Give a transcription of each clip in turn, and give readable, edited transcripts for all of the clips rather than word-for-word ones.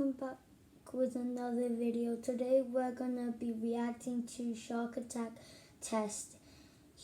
welcome back with another video. Today we're gonna be reacting to Shark Attack Test,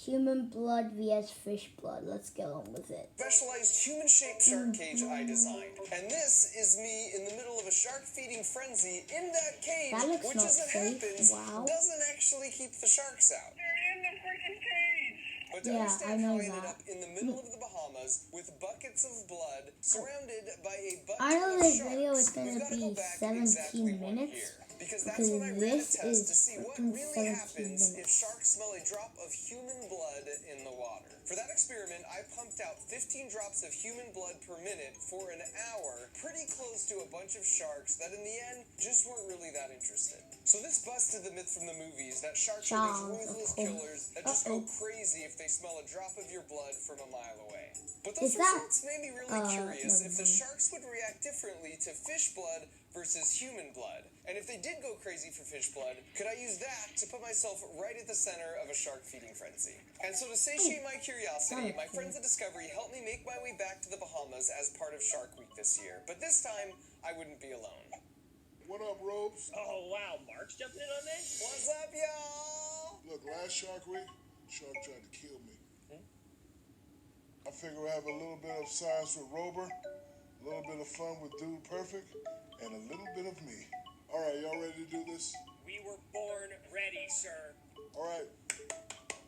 Human Blood vs Fish Blood. Let's get on with it. Specialized human-shaped shark cage I designed. And this is me in the middle of a shark feeding frenzy in that cage, which as it happens, doesn't actually keep the sharks out. They're in the freaking cage! But to understand how I ended up in the middle of the Bahamas with buckets of blood surrounded by a bunch I know of this sharks, video is gonna be 17 minutes. because that's when I ran a test to see what really happens if 17 sharks smell a drop of human blood in the water. For that experiment, I pumped out 15 drops of human blood per minute for an hour, pretty close to a bunch of sharks that in the end just weren't really that interested. So this busted the myth from the movies that sharks are these ruthless killers that just go crazy if they smell a drop of your blood from a mile away. But those results made me really curious if the sharks would react differently to fish blood versus human blood. And if they did go crazy for fish blood, could I use that to put myself right at the center of a shark feeding frenzy? And so to satiate my curiosity, my friends at Discovery helped me make my way back to the Bahamas as part of Shark Week this year. But this time, I wouldn't be alone. What up, Robes? Oh, wow. Mark's jumping in on this? What's up, y'all? Look, last Shark Week, Shark tried to kill me. I figure I have a little bit of science with Rober, a little bit of fun with Dude Perfect, and a little bit of me. All right, y'all ready to do this? We were born ready, sir. All right.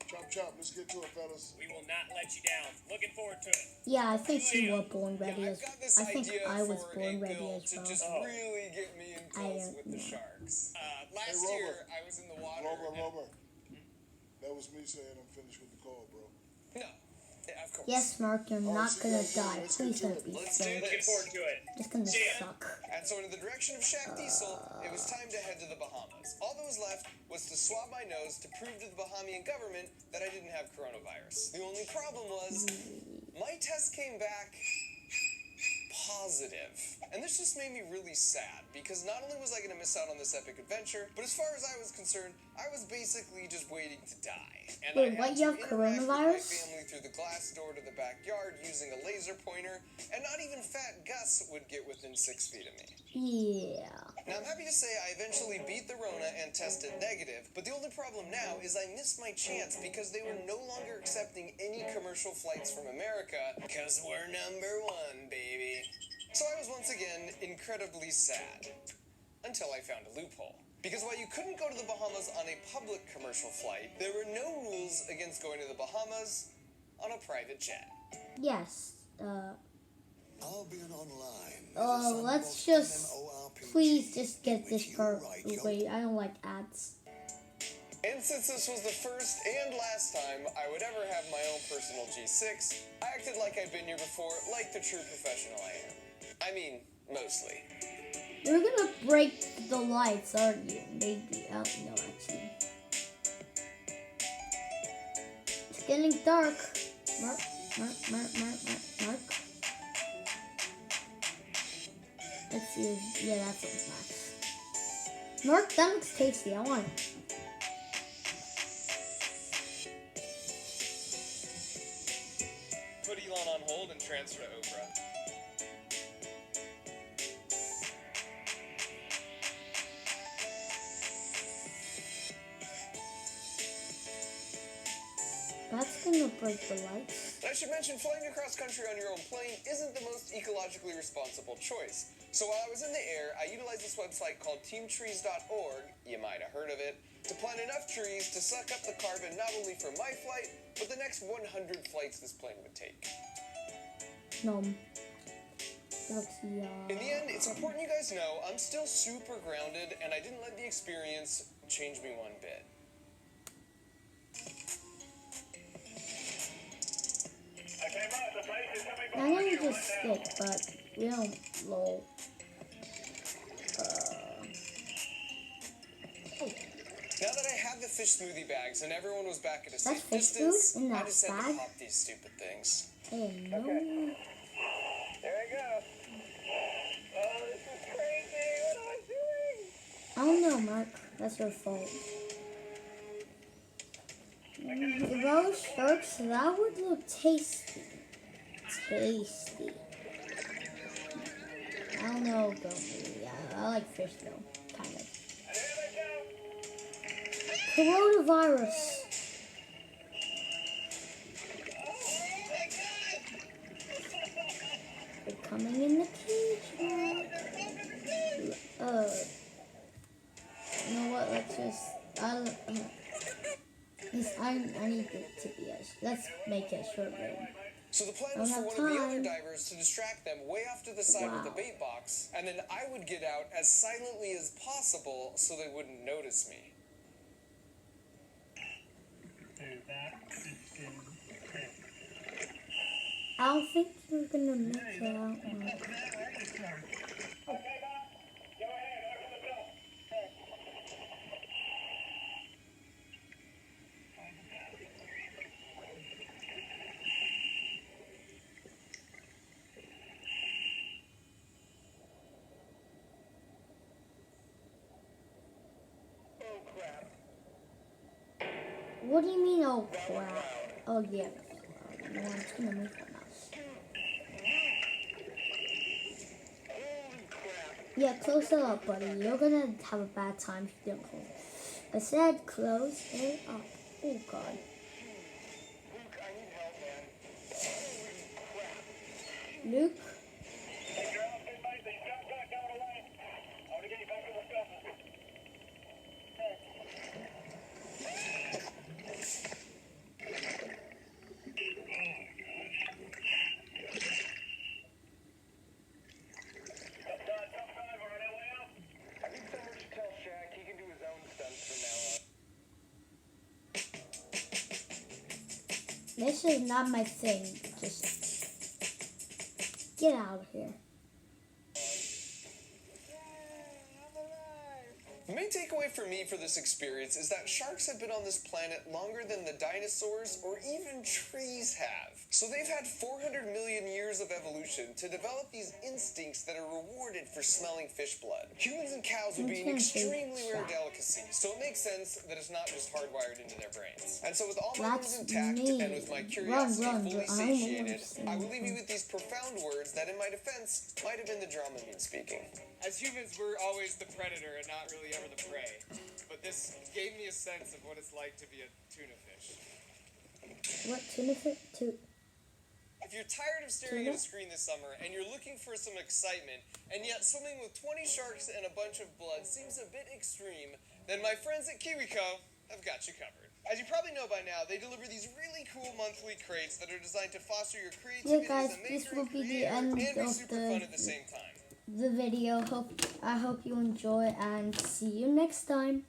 Chop, chop. Let's get to it, fellas. We will not let you down. Looking forward to it. Yeah, I think you were born ready as I think I was born ready as to well. just really get me in close with the sharks. Last year, I was in the water. Robert. That was me saying I'm finished with the call, bro. No. Yeah, of course. Yes, Mark, you're not gonna die. Please don't be scared. Looking forward to it. It's gonna suck. And so in the direction of Shaq Diesel, it was time to head to the Bahamas. All that was left was to swab my nose to prove to the Bahamian government that I didn't have coronavirus. The only problem was my test came back positive. And this just made me really sad because not only was I going to miss out on this epic adventure, but as far as I was concerned, I was basically just waiting to die. And Wait, I what? had You to have interact with my coronavirus? family through the glass door to the backyard using a laser pointer, and not even Fat Gus would get within 6 feet of me. Yeah. Now, I'm happy to say I eventually beat the Rona and tested negative, but the only problem now is I missed my chance because they were no longer accepting any commercial flights from America, because we're #1, baby. So I was once again incredibly sad, until I found a loophole. Because while you couldn't go to the Bahamas on a public commercial flight, there were no rules against going to the Bahamas on a private jet. Yes. I'll be online. Oh, let's just please just get this part. Wait, I don't like ads. And since this was the first and last time I would ever have my own personal G6, I acted like I'd been here before, like the true professional I am. I mean, mostly. You're gonna break the lights, aren't you? Maybe. No, actually. It's getting dark. Mark. Let's see. Yeah, that sounds nice. Mark, that looks tasty. I want it. Put Elon on hold and transfer to Oprah. That's gonna break the lights. I should mention, flying across country on your own plane isn't the most ecologically responsible choice. So while I was in the air, I utilized this website called teamtrees.org, you might have heard of it, to plant enough trees to suck up the carbon not only for my flight, but the next 100 flights this plane would take. No. In the end, it's important you guys know I'm still super grounded, and I didn't let the experience change me one bit. I know you just stick, but we don't lol. Now that I had the fish smoothie bags and everyone was back at a That's safe fish distance, food in I that just had bag? to pop these stupid things. I didn't know. There I go. Oh, this is crazy. What am I doing? I don't know, Mark. That's your fault. Those sharks, that would look tasty. Tasty. I don't know, Gummy. I like fish though, kind of. Coronavirus. They're coming in the cage. You know what? Let's just. I need it to be let's make it a short video. So the plan was for one of the other divers to distract them way off to the side with the bait box, and then I would get out as silently as possible so they wouldn't notice me. I don't think you're gonna make it out. What do you mean, oh crap? Oh yeah. No, I'm just gonna make that mouse. Yeah, close it up, buddy. You're gonna have a bad time if you don't close. I said close it up. Oh god. Luke? This is not my thing. Just get out of here. The main takeaway for me for this experience is that sharks have been on this planet longer than the dinosaurs or even trees have. So they've had 400 million years of evolution to develop these instincts that are rewarded for smelling fish blood. Humans and cows would be an extremely rare delicacy, so it makes sense that it's not just hardwired into their brains. And so with all my limbs intact and with my curiosity fully satiated, I will leave you with these profound words that in my defense might have been the Dramamine speaking. As humans, we're always the predator and not really ever the prey. But this gave me a sense of what it's like to be a tuna fish. What tuna fish? If you're tired of staring at a screen this summer and you're looking for some excitement, and yet swimming with 20 sharks and a bunch of blood seems a bit extreme, then my friends at KiwiCo have got you covered. As you probably know by now, they deliver these really cool monthly crates that are designed to foster your creativity guys, as a this maker will and be the creator end and be of super fun at the same time. the video. I hope you enjoy and see you next time.